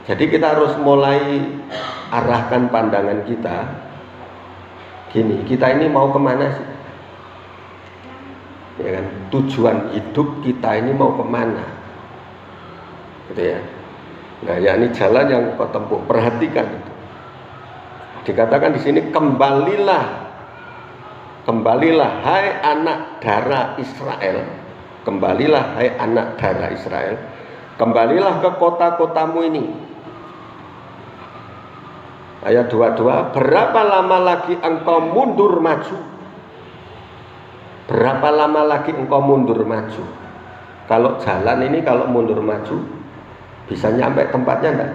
Jadi kita harus mulai arahkan pandangan kita gini, kita ini mau kemana sih? Ya kan, tujuan hidup kita ini mau kemana? Gitu ya. Nah, ya ini jalan yang kau tempuh, perhatikan itu. Dikatakan di sini kembalilah hai anak darah Israel. Kembalilah hai anak darah Israel. Kembalilah ke kota-kotamu ini. Ayat 22, berapa lama lagi engkau mundur maju? Berapa lama lagi engkau mundur maju? Kalau jalan ini kalau mundur maju bisa nyampe tempatnya enggak?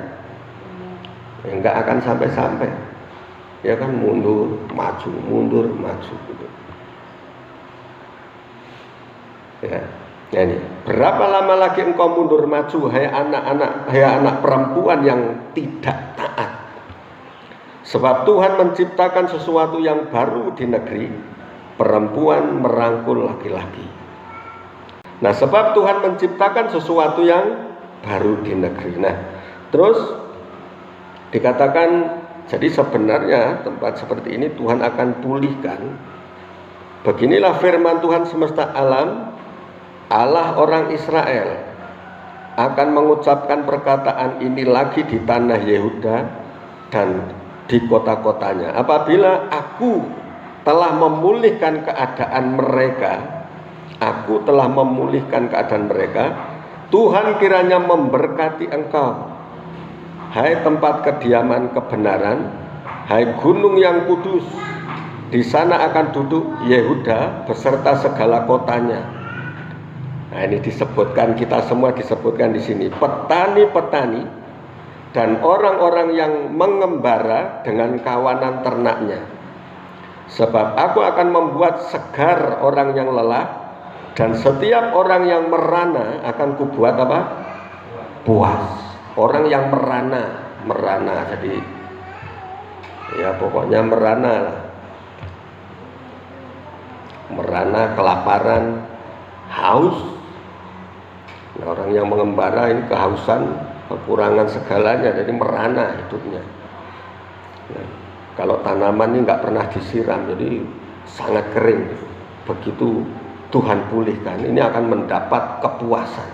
Ya, enggak akan sampai-sampai. Ya kan, mundur maju gitu. Ya. Nah ini, berapa lama lagi engkau mundur maju, hai anak perempuan yang tidak taat? Sebab Tuhan menciptakan sesuatu yang baru di negeri, perempuan merangkul laki-laki. Nah, sebab Tuhan menciptakan sesuatu yang baru di negeri. Nah, terus dikatakan, jadi sebenarnya tempat seperti ini Tuhan akan pulihkan. Beginilah firman Tuhan semesta alam, Allah orang Israel akan mengucapkan perkataan ini lagi di tanah Yehuda dan di kota-kotanya. Apabila aku telah memulihkan keadaan mereka, Tuhan kiranya memberkati engkau, hai tempat kediaman kebenaran, hai gunung yang kudus. Di sana akan duduk Yehuda beserta segala kotanya. Nah, ini disebutkan, kita semua disebutkan di sini, petani-petani dan orang-orang yang mengembara dengan kawanan ternaknya. Sebab aku akan membuat segar orang yang lelah, dan setiap orang yang merana akan kubuat apa? Puas. Orang yang merana, jadi ya pokoknya merana, kelaparan, haus. Nah, orang yang mengembara ini kehausan, kekurangan segalanya, jadi merana hidupnya. Nah, kalau tanaman ini nggak pernah disiram, jadi sangat kering. Begitu Tuhan pulihkan, ini akan mendapat kepuasan.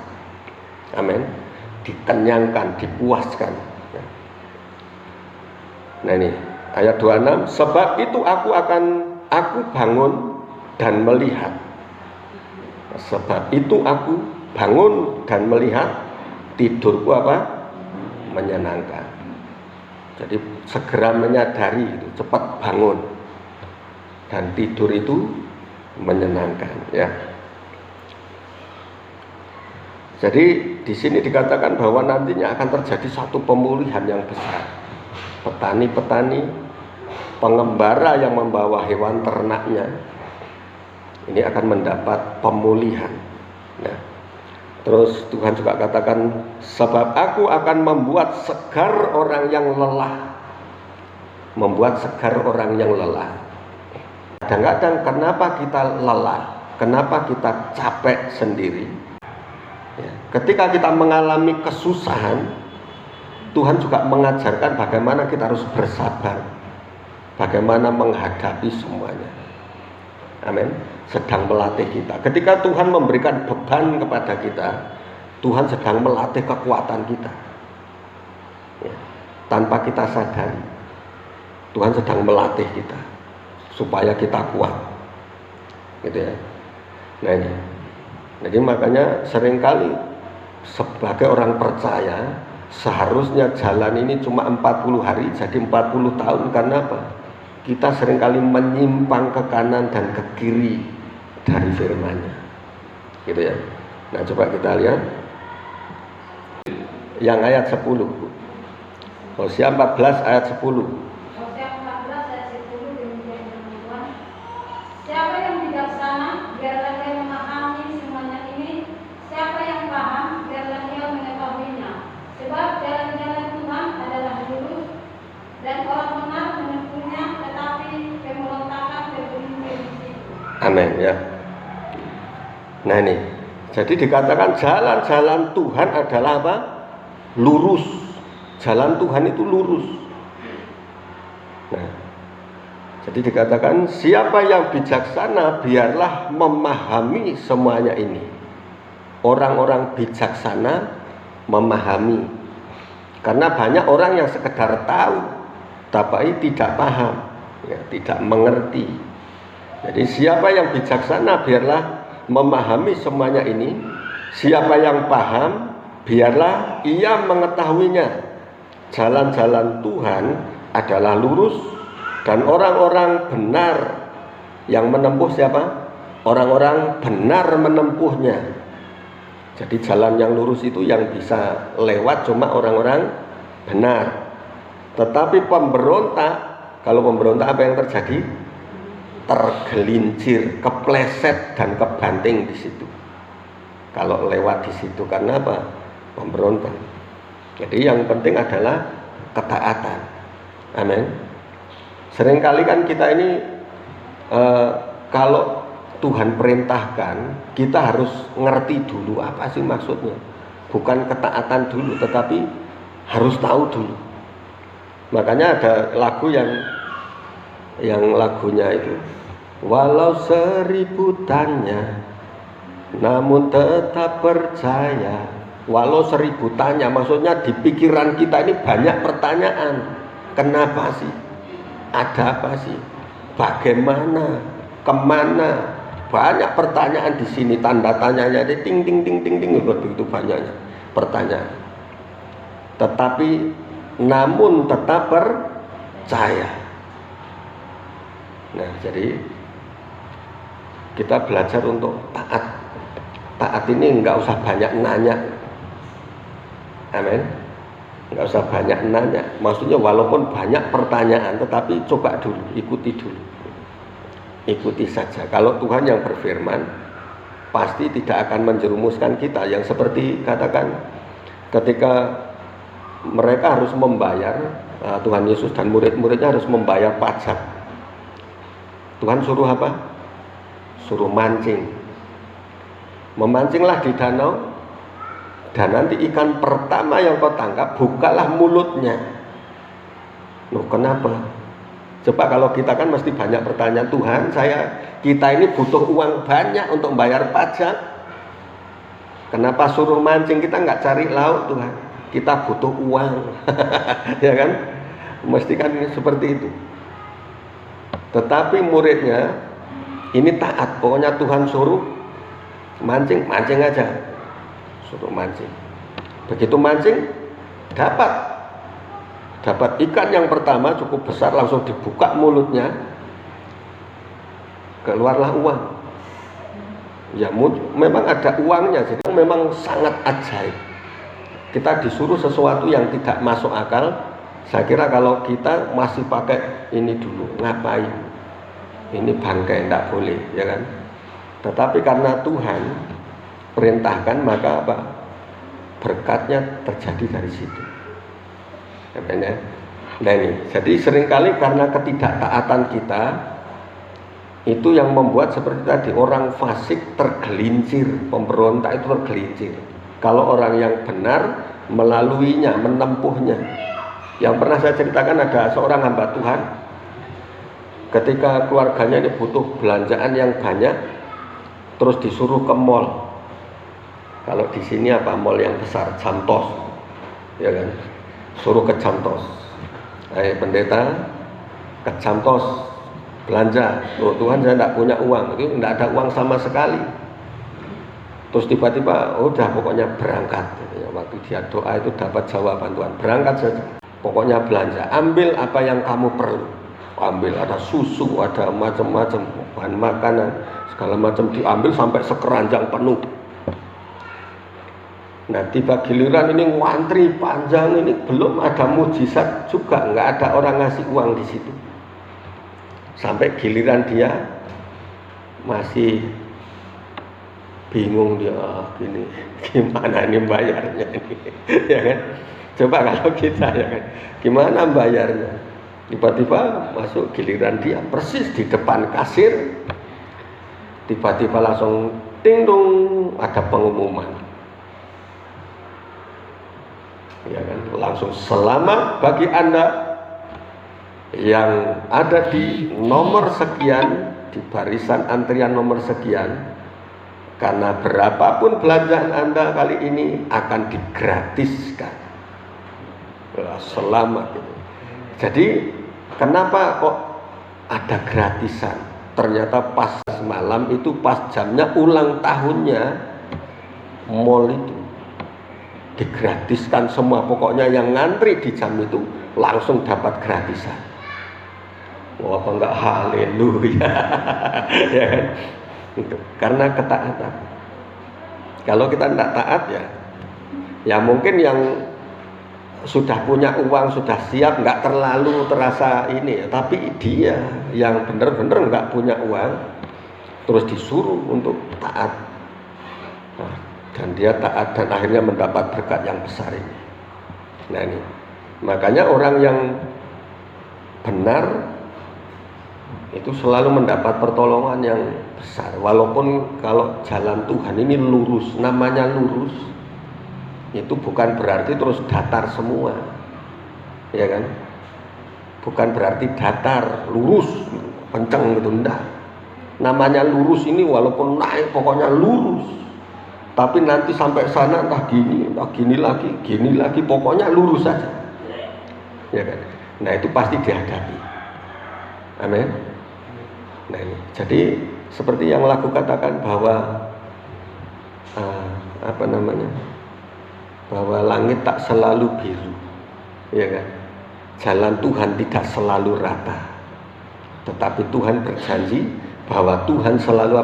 Amin. Dikenyangkan, dipuaskan. Nah ini ayat 26, sebab itu aku bangun dan melihat. Sebab itu aku bangun dan melihat, tidurku apa? Menyenangkan. Jadi segera menyadari itu, cepat bangun. Dan tidur itu menyenangkan, ya. Jadi di sini dikatakan bahwa nantinya akan terjadi satu pemulihan yang besar. Petani-petani, pengembara yang membawa hewan ternaknya, ini akan mendapat pemulihan. Nah, terus Tuhan juga katakan, sebab aku akan membuat segar orang yang lelah. Membuat segar orang yang lelah. Kadang-kadang kenapa kita lelah? Kenapa kita capek sendiri? Ya, ketika kita mengalami kesusahan, Tuhan juga mengajarkan bagaimana kita harus bersabar, bagaimana menghadapi semuanya. Amin. Sedang melatih kita. Ketika Tuhan memberikan beban kepada kita, Tuhan sedang melatih kekuatan kita. Ya, tanpa kita sadari, Tuhan sedang melatih kita supaya kita kuat, gitu ya. Nah ini, jadi makanya seringkali sebagai orang percaya seharusnya jalan ini cuma 40 hari jadi 40 tahun. Karena apa? Kita seringkali menyimpang ke kanan dan ke kiri dari firman-Nya, gitu ya. Nah coba kita lihat yang ayat 10, Hosea 14 ayat 10. Siapa yang bijaksana, biarlah dia memahami semuanya ini. Siapa yang paham, biarlah dia mengetahuinya. Sebab jalan-jalan Tuhan adalah lurus, dan orang benar menempuhnya, tetapi pemberontakan berbunyi di situ. Amin, ya. Nah ini, jadi dikatakan jalan-jalan Tuhan adalah apa? Lurus. Jalan Tuhan itu lurus. Nah, jadi dikatakan siapa yang bijaksana biarlah memahami semuanya ini. Orang-orang bijaksana memahami. Karena banyak orang yang sekedar tahu tapi tidak paham, ya, tidak mengerti. Jadi siapa yang bijaksana biarlah memahami semuanya ini. Siapa yang paham biarlah ia mengetahuinya. Jalan-jalan Tuhan adalah lurus dan orang-orang benar yang menempuh siapa? Orang-orang benar menempuhnya. Jadi jalan yang lurus itu yang bisa lewat cuma orang-orang benar. Tetapi pemberontak, kalau pemberontak apa yang terjadi? Tergelincir, kepleset dan kebanting di situ. Kalau lewat di situ karena apa? Pemberontak. Jadi yang penting adalah ketaatan. Amin. Seringkali kan kita ini kalau Tuhan perintahkan, kita harus ngerti dulu apa sih maksudnya. Bukan ketaatan dulu, tetapi harus tahu dulu. Makanya ada lagu yang lagunya itu, walau 1000 tanya, namun tetap percaya. Walau 1000 tanya, maksudnya di pikiran kita ini banyak pertanyaan. Kenapa sih? Ada apa sih? Bagaimana? Kemana? Banyak pertanyaan di sini, tanda tanyanya ada ting ting ting ting ting, begitu banyaknya pertanyaan. Tetapi namun tetap percaya. Nah, jadi kita belajar untuk taat. Taat ini enggak usah banyak nanya. Amin. Enggak usah banyak nanya. Maksudnya walaupun banyak pertanyaan, tetapi coba dulu, ikuti dulu. Ikuti saja. Kalau Tuhan yang berfirman, pasti tidak akan menjerumuskan kita. Yang seperti katakan, ketika mereka harus membayar, Tuhan Yesus dan murid-muridnya harus membayar pajak. Tuhan suruh apa? Suruh mancing. Memancinglah di danau, dan nanti ikan pertama yang kau tangkap, bukalah mulutnya. Loh, kenapa? Coba kalau kita kan mesti banyak pertanyaan, Tuhan, kita ini butuh uang banyak untuk bayar pajak. Kenapa suruh mancing? Kita nggak cari laut, Tuhan. Kita butuh uang. Ya kan? Mesti kan seperti itu. Tetapi muridnya ini taat. Pokoknya Tuhan suruh mancing, mancing aja. Suruh mancing. Begitu mancing, dapat ikan yang pertama cukup besar, langsung dibuka mulutnya, keluarlah uang. Ya memang ada uangnya, jadi memang sangat ajaib. Kita disuruh sesuatu yang tidak masuk akal. Saya kira kalau kita masih pakai ini dulu, ngapain? Ini bangkai, tidak boleh, ya kan? Tetapi karena Tuhan perintahkan, maka apa? Berkatnya terjadi dari situ. Ya. Nah ini, jadi seringkali karena ketidaktaatan kita itu yang membuat seperti tadi, orang fasik tergelincir, pemberontak itu tergelincir. Kalau orang yang benar melaluinya, menempuhnya. Yang pernah saya ceritakan, ada seorang hamba Tuhan, ketika keluarganya ini butuh belanjaan yang banyak, terus disuruh ke mall. Kalau di sini apa, mall yang besar, Jamtos, ya kan? Suruh ke Jamtos. Pendeta ke Jamtos belanja. Oh Tuhan, saya tidak punya uang. Itu tidak ada uang sama sekali. Terus tiba-tiba, udah pokoknya berangkat. Waktu dia doa itu dapat jawaban Tuhan, berangkat saja. Pokoknya belanja, ambil apa yang kamu perlu. Ambil, ada susu, ada macam-macam bahan makanan, segala macam diambil sampai sekeranjang penuh. Nah, tiba giliran ini ngantri panjang, ini belum ada mujizat juga, nggak ada orang ngasih uang di situ. Sampai giliran dia masih bingung, dia gini, gimana ini bayarnya ini, ya kan? Coba kalau kita, ya kan, gimana bayarnya? Tiba-tiba masuk giliran dia persis di depan kasir, tiba-tiba langsung ting dong, ada pengumuman. Ya kan, langsung selamat bagi Anda yang ada di nomor sekian, di barisan antrian nomor sekian, karena berapapun belanjaan Anda kali ini akan digratiskan. Selamat gitu. Jadi kenapa kok ada gratisan? Ternyata pas malam itu, pas jamnya ulang tahunnya mall itu, digratiskan semua. Pokoknya yang ngantri di jam itu langsung dapat gratisan. Wah, apa enggak haleluya. Ya kan? Itu karena ketaatan. Kalau kita tidak taat ya mungkin yang sudah punya uang, sudah siap, nggak terlalu terasa ini ya. Tapi dia yang benar-benar nggak punya uang terus disuruh untuk taat, dan dia taat dan akhirnya mendapat berkat yang besar ini. Nah ini makanya orang yang benar itu selalu mendapat pertolongan yang besar. Walaupun kalau jalan Tuhan ini lurus, namanya lurus itu bukan berarti terus datar semua, ya kan? Bukan berarti datar lurus kenceng gitu, enggak. Namanya lurus ini walaupun naik pokoknya lurus, tapi nanti sampai sana entah gini lagi, pokoknya lurus saja, ya kan? Nah itu pasti dihadapi. Amin. Nah ini, jadi seperti yang lagu katakan bahwa bahwa langit tak selalu biru, ya kan? Jalan Tuhan tidak selalu rata, tetapi Tuhan berjanji bahwa Tuhan selalu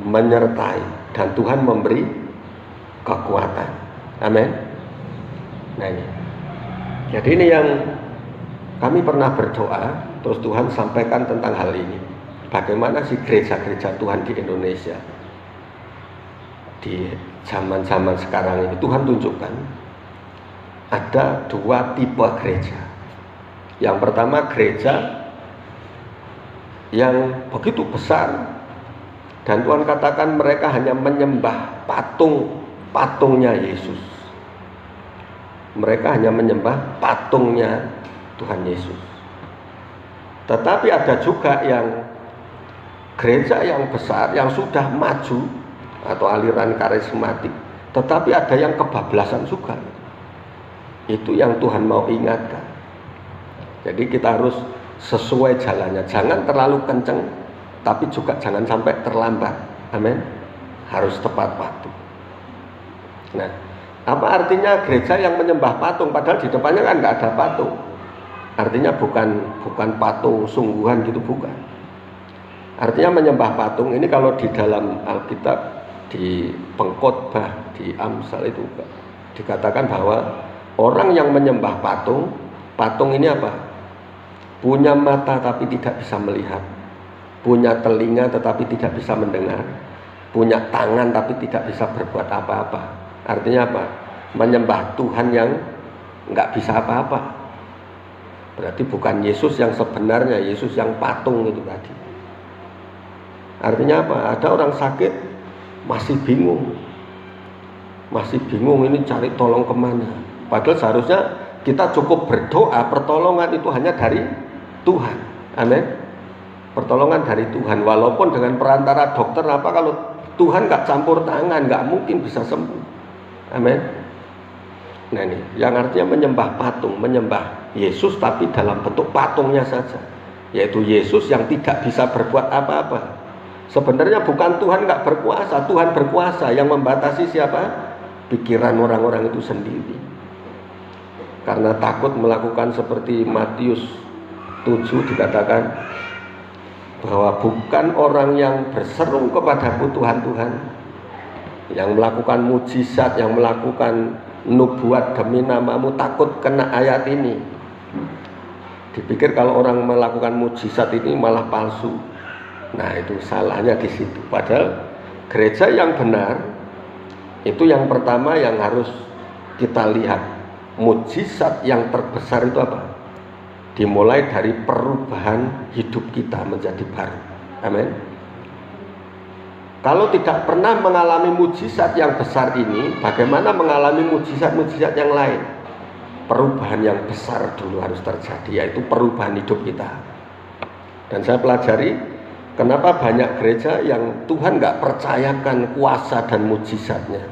menyertai, dan Tuhan memberi kekuatan. Amin. Nah ini, jadi ini yang kami pernah berdoa, terus Tuhan sampaikan tentang hal ini. Bagaimana sih gereja-gereja Tuhan di Indonesia di zaman-zaman sekarang ini? Tuhan tunjukkan ada dua tipe gereja. Yang pertama, gereja yang begitu besar, dan Tuhan katakan mereka hanya menyembah patungnya Yesus. Mereka hanya menyembah patungnya Tuhan Yesus. Tetapi ada juga yang gereja yang besar, yang sudah maju atau aliran karismatik, tetapi ada yang kebablasan juga. Itu yang Tuhan mau ingatkan. Jadi kita harus sesuai jalannya, jangan terlalu kenceng, tapi juga jangan sampai terlambat. Amin. Harus tepat waktu. Nah, apa artinya gereja yang menyembah patung, padahal di depannya kan nggak ada patung? Artinya bukan patung sungguhan gitu, bukan. Artinya menyembah patung ini kalau di dalam Alkitab, di pengkhotbah, di Amsal itu dikatakan bahwa orang yang menyembah patung ini apa? Punya mata tapi tidak bisa melihat, punya telinga tetapi tidak bisa mendengar, punya tangan tapi tidak bisa berbuat apa-apa. Artinya apa? Menyembah Tuhan yang nggak bisa apa-apa. Berarti bukan Yesus yang sebenarnya, Yesus yang patung itu tadi. Artinya apa? Ada orang sakit masih bingung ini cari tolong kemana. Padahal seharusnya kita cukup berdoa, pertolongan itu hanya dari Tuhan. Amin. Pertolongan dari Tuhan, walaupun dengan perantara dokter kalau Tuhan nggak campur tangan, nggak mungkin bisa sembuh. Amin. Nah ini, yang artinya menyembah patung, menyembah Yesus tapi dalam bentuk patungnya saja, yaitu Yesus yang tidak bisa berbuat apa-apa. Sebenarnya bukan Tuhan nggak berkuasa, Tuhan berkuasa. Yang membatasi siapa? Pikiran orang-orang itu sendiri. Karena takut melakukan seperti Matius 7 dikatakan bahwa bukan orang yang berseru kepadaku Tuhan, yang melakukan mujizat, yang melakukan nubuat demi namamu, takut kena ayat ini. Dipikir kalau orang melakukan mujizat ini malah palsu. Nah itu salahnya di situ. Padahal gereja yang benar itu yang pertama yang harus kita lihat, mujizat yang terbesar itu apa? Dimulai dari perubahan hidup kita menjadi baru. Amin. Kalau tidak pernah mengalami mujizat yang besar ini, bagaimana mengalami mujizat-mujizat yang lain? perubahan yang besar dulu harus terjadi, yaitu perubahan hidup kita. Dan saya pelajari kenapa banyak gereja yang Tuhan nggak percayakan kuasa dan mujizatnya.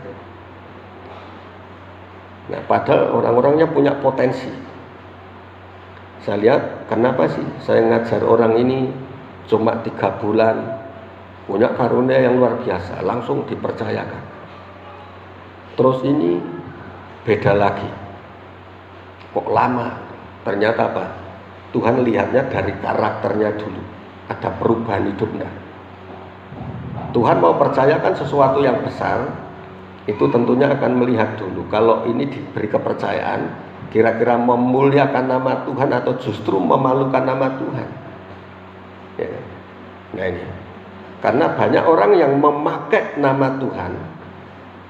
Nah, padahal orang-orangnya punya potensi. Saya lihat, kenapa sih saya ngajar orang ini cuma 3 bulan, punya karunia yang luar biasa, langsung dipercayakan. Terus ini beda lagi, kok lama? Ternyata apa? Tuhan lihatnya dari karakternya dulu, ada perubahan hidup enggak? Tuhan mau percayakan sesuatu yang besar, itu tentunya akan melihat dulu, kalau ini diberi kepercayaan, kira-kira memuliakan nama Tuhan atau justru memalukan nama Tuhan. Ya. Nah ini, karena banyak orang yang memakai nama Tuhan,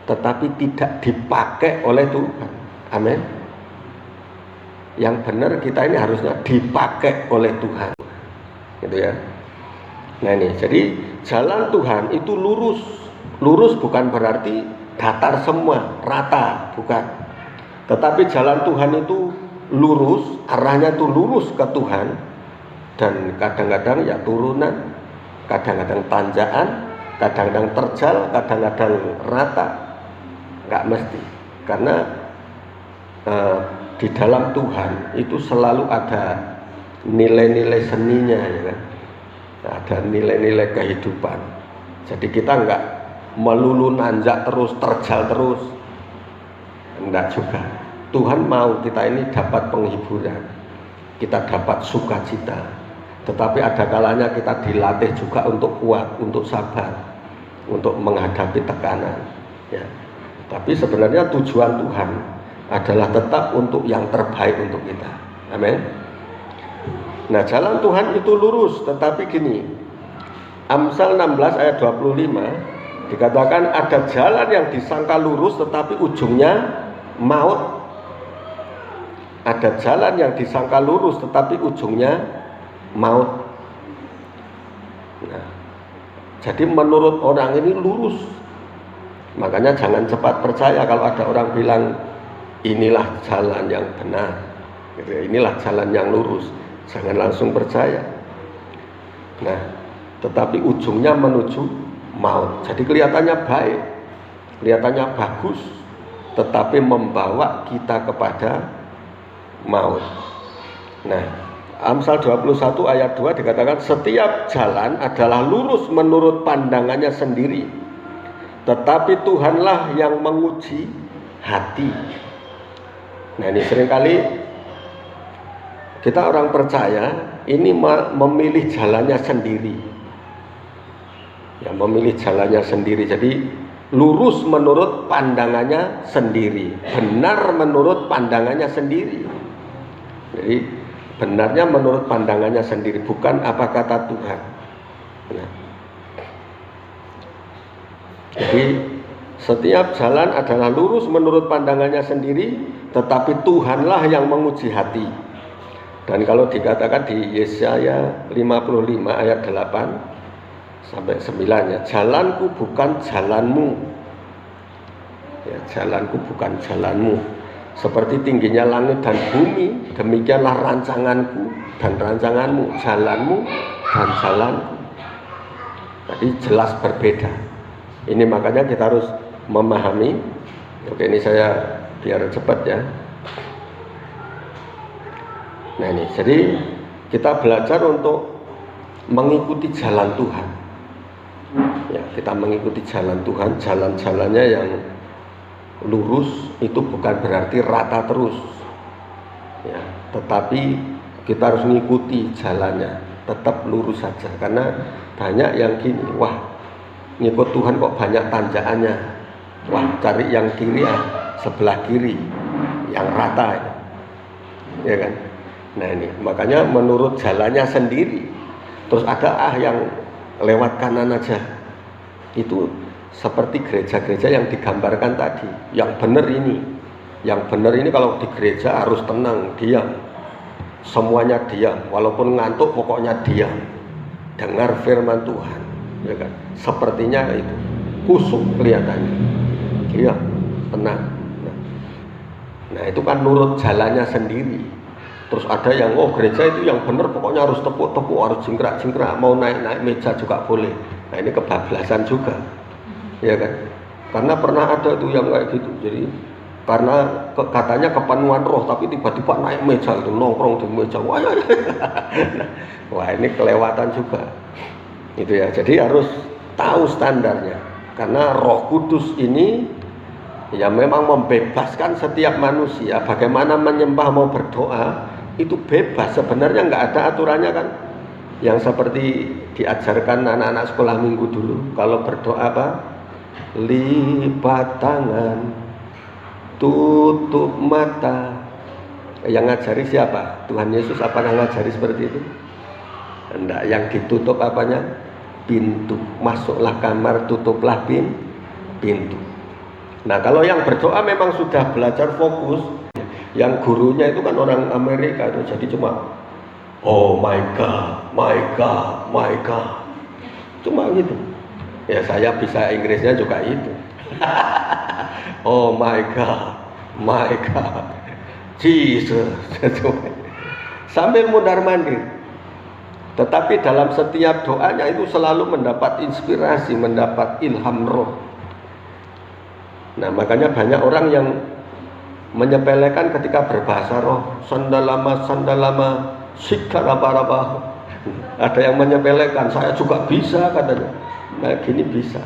tetapi tidak dipakai oleh Tuhan. Amin. Yang benar kita ini harusnya dipakai oleh Tuhan, gitu ya. Nah ini, jadi jalan Tuhan itu lurus. Lurus bukan berarti datar semua, rata, bukan. Tetapi jalan Tuhan itu lurus, arahnya itu lurus ke Tuhan. Dan kadang-kadang ya turunan, kadang-kadang tanjakan, kadang-kadang terjal, kadang-kadang rata. Nggak mesti, karena di dalam Tuhan itu selalu ada nilai-nilai seninya, ya kan? Ada nilai-nilai kehidupan. Jadi kita nggak melulu nanjak terus, terjal terus, enggak juga. Tuhan mau kita ini dapat penghiburan, kita dapat sukacita. Tetapi ada kalanya kita dilatih juga untuk kuat, untuk sabar, untuk menghadapi tekanan, ya. Tapi sebenarnya tujuan Tuhan adalah tetap untuk yang terbaik untuk kita. Amin. Nah, jalan Tuhan itu lurus, tetapi gini, Amsal 16 ayat 25 dikatakan ada jalan yang disangka lurus tetapi ujungnya maut. Ada jalan yang disangka lurus tetapi ujungnya maut. Nah, jadi menurut orang ini lurus. Makanya jangan cepat percaya kalau ada orang bilang inilah jalan yang benar, inilah jalan yang lurus. Jangan langsung percaya. Nah, tetapi ujungnya menuju maut. Jadi kelihatannya baik, kelihatannya bagus, tetapi membawa kita kepada maut. Nah, Amsal 21 ayat 2 dikatakan setiap jalan adalah lurus menurut pandangannya sendiri, tetapi Tuhanlah yang menguji hati. Nah, ini seringkali kita orang percaya ini memilih jalannya sendiri, ya, memilih jalannya sendiri. Jadi lurus menurut pandangannya sendiri, benar menurut pandangannya sendiri. Jadi benarnya menurut pandangannya sendiri, bukan apa kata Tuhan. Nah, jadi setiap jalan adalah lurus menurut pandangannya sendiri, tetapi Tuhanlah yang menguji hati. Dan kalau dikatakan di Yesaya 55 ayat 8 sampai 9, ya, jalanku bukan jalanmu, ya, jalanku bukan jalanmu, seperti tingginya langit dan bumi, demikianlah rancanganku dan rancanganmu, jalanmu dan jalanku. Jadi jelas berbeda. Ini makanya kita harus memahami. Oke, ini saya biar cepat ya. Nah ini, jadi kita belajar untuk mengikuti jalan Tuhan. Ya, kita mengikuti jalan Tuhan, jalan-jalannya yang lurus itu bukan berarti rata terus. Ya, tetapi kita harus mengikuti jalannya, tetap lurus saja. Karena banyak yang gini, wah, ngikut Tuhan kok banyak tanjakannya. Wah, cari yang kiri ya, sebelah kiri, yang rata, ya kan? Nah ini, makanya menurut jalannya sendiri. Terus ada yang lewat kanan aja. Itu seperti gereja-gereja yang digambarkan tadi. Yang benar ini kalau di gereja harus tenang, diam. Semuanya diam, walaupun ngantuk pokoknya diam. Dengar firman Tuhan, ya kan? Sepertinya itu kusuk kelihatannya. Diam, tenang. Nah Nah itu kan nurut jalannya sendiri. Terus ada yang gereja itu yang benar pokoknya harus tepuk-tepuk, harus jingkrak-jingkrak, mau naik-naik meja juga boleh. Nah ini kebablasan juga, ya kan? Karena pernah ada tuh yang kayak gitu. Jadi karena katanya kepenuhan roh, tapi tiba-tiba naik meja itu, nongkrong di meja. Wah, ya. Nah, wah ini kelewatan juga. Itu ya. Jadi harus tahu standarnya. Karena Roh Kudus ini ya memang membebaskan setiap manusia. Bagaimana menyembah mau berdoa itu bebas. Sebenarnya nggak ada aturannya kan. Yang seperti diajarkan anak-anak sekolah minggu dulu. Kalau berdoa apa? Lipat tangan, tutup mata. Yang ngajari siapa? Tuhan Yesus apakah ngajari seperti itu? Enggak, yang ditutup apanya? Pintu. Masuklah kamar, tutuplah pintu. Nah kalau yang berdoa memang sudah belajar fokus. Yang gurunya itu kan orang Amerika itu, jadi cuma oh my God, my God, my God, cuma gitu. Ya saya bisa Inggrisnya juga itu. Oh my God, my God, Jesus. Sambil mundar-mandir. Tetapi dalam setiap doanya itu selalu mendapat inspirasi, mendapat ilham roh. Nah makanya banyak orang yang menyepelekan ketika berbahasa roh. Sandalama, sikaraba-raba. Ada yang menyepelekan, saya juga bisa katanya. Nah gini bisa.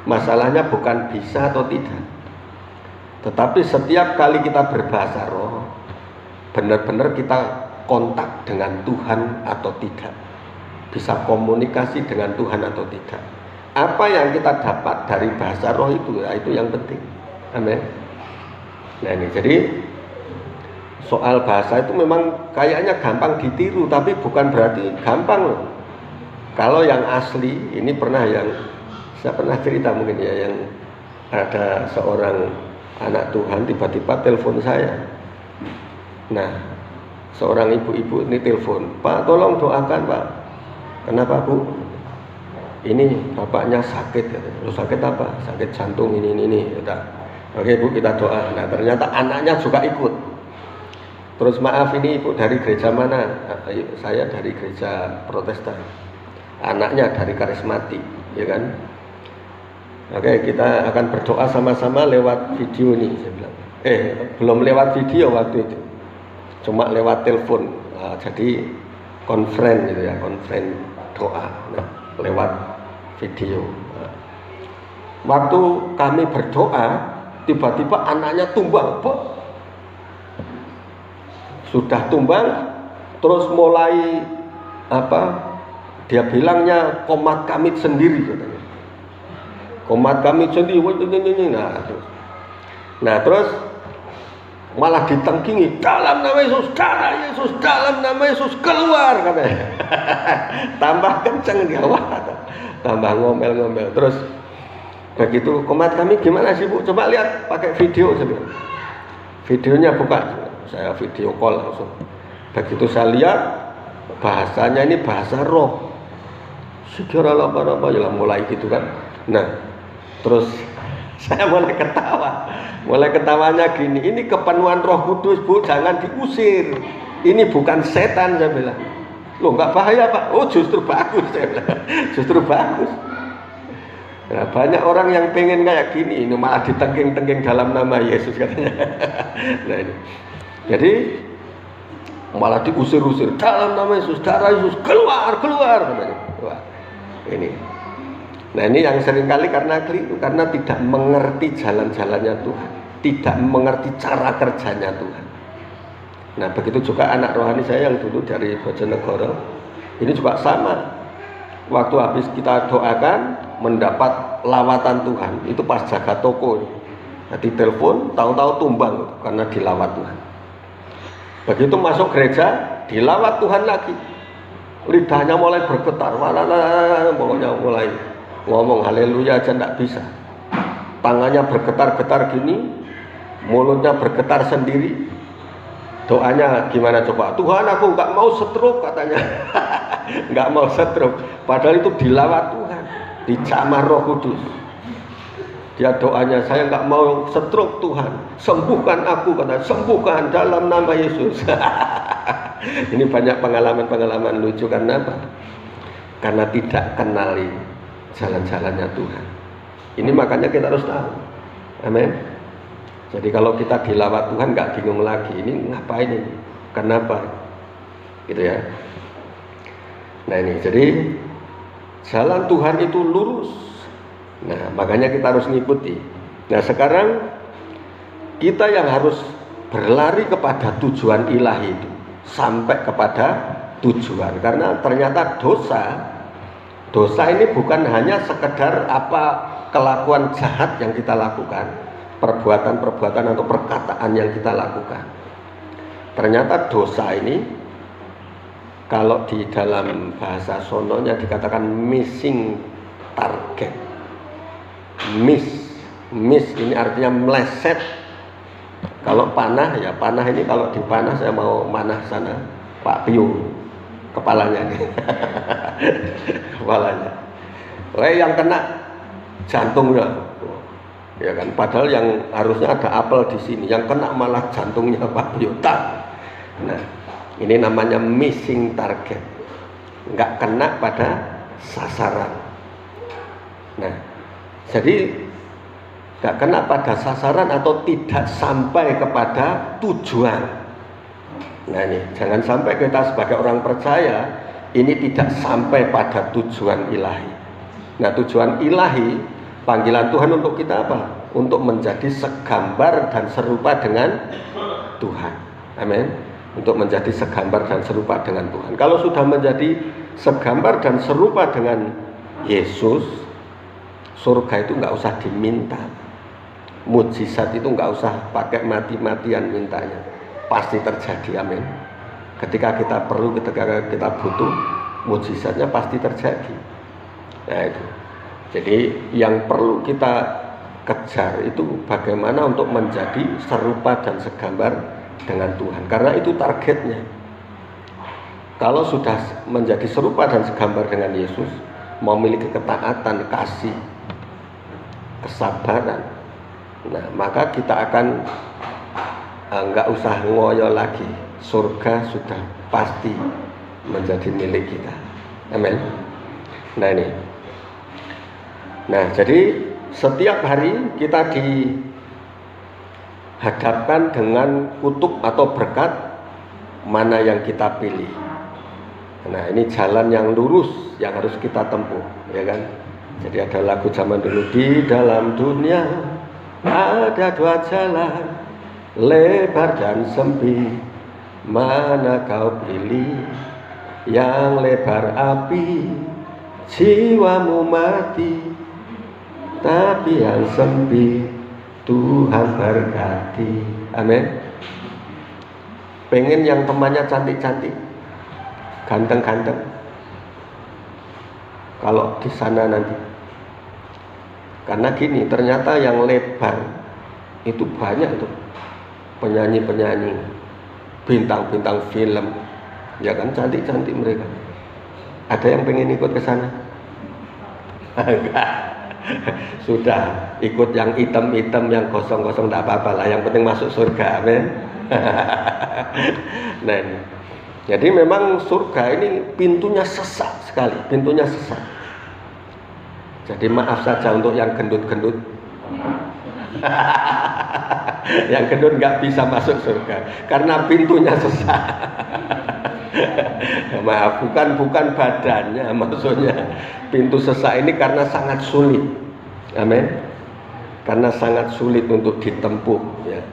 Masalahnya bukan bisa atau tidak. Tetapi setiap kali kita berbahasa roh, benar-benar kita kontak dengan Tuhan atau tidak, bisa komunikasi dengan Tuhan atau tidak. Apa yang kita dapat dari bahasa roh itu, ya, itu yang penting. Amin. Nah ini jadi soal bahasa itu memang kayaknya gampang ditiru, tapi bukan berarti gampang loh. Kalau yang asli, ini pernah yang saya pernah cerita mungkin ya, yang ada seorang anak Tuhan tiba-tiba telepon saya. Nah seorang ibu-ibu ini telepon, Pak tolong doakan Pak. Kenapa Bu? Ini bapaknya sakit. Lu sakit apa? Sakit jantung ini. Udah. Oke Bu, kita doa. Nah ternyata anaknya juga ikut. Terus maaf ini ibu dari gereja mana? Saya dari gereja Protestan. Anaknya dari karismatik, ya kan? Oke, kita akan berdoa sama-sama lewat video nih, saya bilang. Belum lewat video waktu itu. Cuma lewat telepon, nah, jadi konferen gitu ya, konferen doa, nah, lewat video. Nah, waktu kami berdoa, tiba-tiba anaknya tumbang, sudah tumbang, terus mulai apa? Dia bilangnya komat kamit sendiri katanya. Komat kamit sendiri, nah terus malah ditengkingi, dalam nama Yesus, darah Yesus, dalam nama Yesus, keluar katanya. Tambah kenceng dia, wah, tambah ngomel-ngomel. Terus begitu komat kami gimana sih Bu? Coba lihat pakai video saya bilang. Videonya buka, saya video call langsung. Begitu saya lihat bahasanya ini bahasa roh. Segera lama-lama ya mulai gitu kan. Nah, terus saya mulai ketawa. Mulai ketawanya gini, ini kepenuhan Roh Kudus Bu, jangan diusir. Ini bukan setan saya bilang. Loh nggak bahaya Pak? Oh justru bagus saya bilang. Justru bagus. Nah, banyak orang yang pengen kayak gini, ini malah ditengking-tengking dalam nama Yesus katanya. Nah ini. Jadi malah diusir-usir dalam nama Yesus, darah Yesus, keluar katanya. Wah, ini. Nah ini yang seringkali karena keliru, karena tidak mengerti jalan-jalannya Tuhan, tidak mengerti cara kerjanya Tuhan. Nah begitu juga anak rohani saya yang dulu dari Bojonegoro, ini juga sama. Waktu habis kita doakan, mendapat lawatan Tuhan, itu pas jaga toko. Nah, ditelepon, tahu-tahu tumbang karena dilawat Tuhan. Begitu masuk gereja, dilawat Tuhan lagi. Lidahnya mulai bergetar, pokoknya mulai ngomong haleluya aja enggak bisa. Tangannya bergetar-getar gini, mulutnya bergetar sendiri. Doanya gimana coba? Tuhan aku enggak mau stroke katanya. Enggak mau stroke. Padahal itu dilawat Tuhan, dijamah Roh Kudus. Dia doanya, saya nggak mau stroke Tuhan, sembuhkan aku, kata, sembuhkan dalam nama Yesus. Ini banyak pengalaman-pengalaman lucu. Karena apa? Karena tidak kenali jalan-jalannya Tuhan. Ini makanya kita harus tahu. Amin. Jadi kalau kita dilawat Tuhan nggak bingung lagi, ini ngapain ini? Kenapa? Gitu ya. Nah ini, jadi jalan Tuhan itu lurus. Nah makanya kita harus ngikuti. Nah sekarang kita yang harus berlari kepada tujuan ilahi itu, sampai kepada tujuan. Karena ternyata dosa ini bukan hanya sekedar apa kelakuan jahat yang kita lakukan, perbuatan-perbuatan atau perkataan yang kita lakukan. Ternyata dosa ini, kalau di dalam bahasa sononya dikatakan missing target. Miss ini artinya meleset. Kalau panah, ya panah ini kalau dipanah, saya mau manah sana Pak Piu, kepalanya nih. Kepalanya. Yang kena jantungnya. Ya kan, padahal yang harusnya ada apel di sini, yang kena malah jantungnya Pak Piu. Nah, ini namanya missing target, nggak kena pada sasaran. Nah, jadi nggak kena pada sasaran atau tidak sampai kepada tujuan. Nah ini, jangan sampai kita sebagai orang percaya ini tidak sampai pada tujuan ilahi. Nah tujuan ilahi, panggilan Tuhan untuk kita apa? Untuk menjadi segambar dan serupa dengan Tuhan. Amin. Untuk menjadi segambar dan serupa dengan Tuhan. Kalau sudah menjadi segambar dan serupa dengan Yesus, surga itu nggak usah diminta, mujizat itu nggak usah pakai mati-matian mintanya, pasti terjadi. Amin. Ketika kita perlu, ketika kita butuh, mujizatnya pasti terjadi. Nah itu. Jadi yang perlu kita kejar itu bagaimana untuk menjadi serupa dan segambar dengan Tuhan, karena itu targetnya. Kalau sudah menjadi serupa dan segambar dengan Yesus, memiliki ketaatan, kasih, kesabaran, nah maka kita akan nggak usah ngoyo lagi, surga sudah pasti menjadi milik kita. Amin. Nah ini, nah jadi setiap hari kita dihadapkan dengan kutub atau berkat, mana yang kita pilih. Nah ini jalan yang lurus yang harus kita tempuh, ya kan. Jadi ada lagu zaman dulu, di dalam dunia ada dua jalan, lebar dan sempit, mana kau pilih? Yang lebar api, jiwamu mati, tapi yang sempit Tuhan berkati. Amin. Pengen yang temannya cantik-cantik, ganteng-ganteng, kalau di sana nanti. Karena gini, ternyata yang lebar itu banyak tuh penyanyi-penyanyi, bintang-bintang film, ya kan, cantik-cantik mereka. Ada yang pengen ikut ke sana? Enggak. Sudah ikut yang hitam-hitam, yang kosong-kosong, tak apa-apa lah, yang penting masuk surga. Amin. Nah ini, jadi memang surga ini pintunya sesak sekali, pintunya sesak. Jadi maaf saja untuk yang gendut-gendut. Yang gendut nggak bisa masuk surga karena pintunya sesak. Maaf, bukan badannya, maksudnya pintu sesak ini karena sangat sulit. Amin. Karena sangat sulit untuk ditempuh, ya.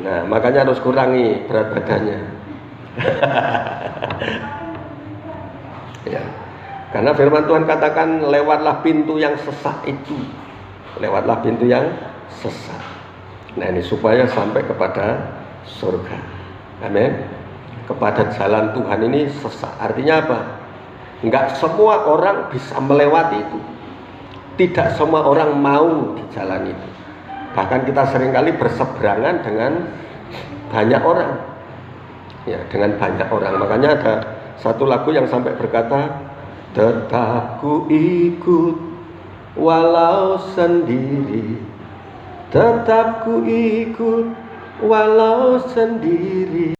Nah makanya harus kurangi berat badannya. Ya. Karena firman Tuhan katakan, lewatlah pintu yang sesak itu, lewatlah pintu yang sesak. Nah ini supaya sampai kepada surga. Amin. Kepada jalan Tuhan ini sesak. Artinya apa? Enggak semua orang bisa melewati itu. Tidak semua orang mau di jalan itu. Bahkan kita seringkali berseberangan dengan banyak orang. Ya, dengan banyak orang. Makanya ada satu lagu yang sampai berkata, tetap ku ikut walau sendiri, tetap ku ikut walau sendiri.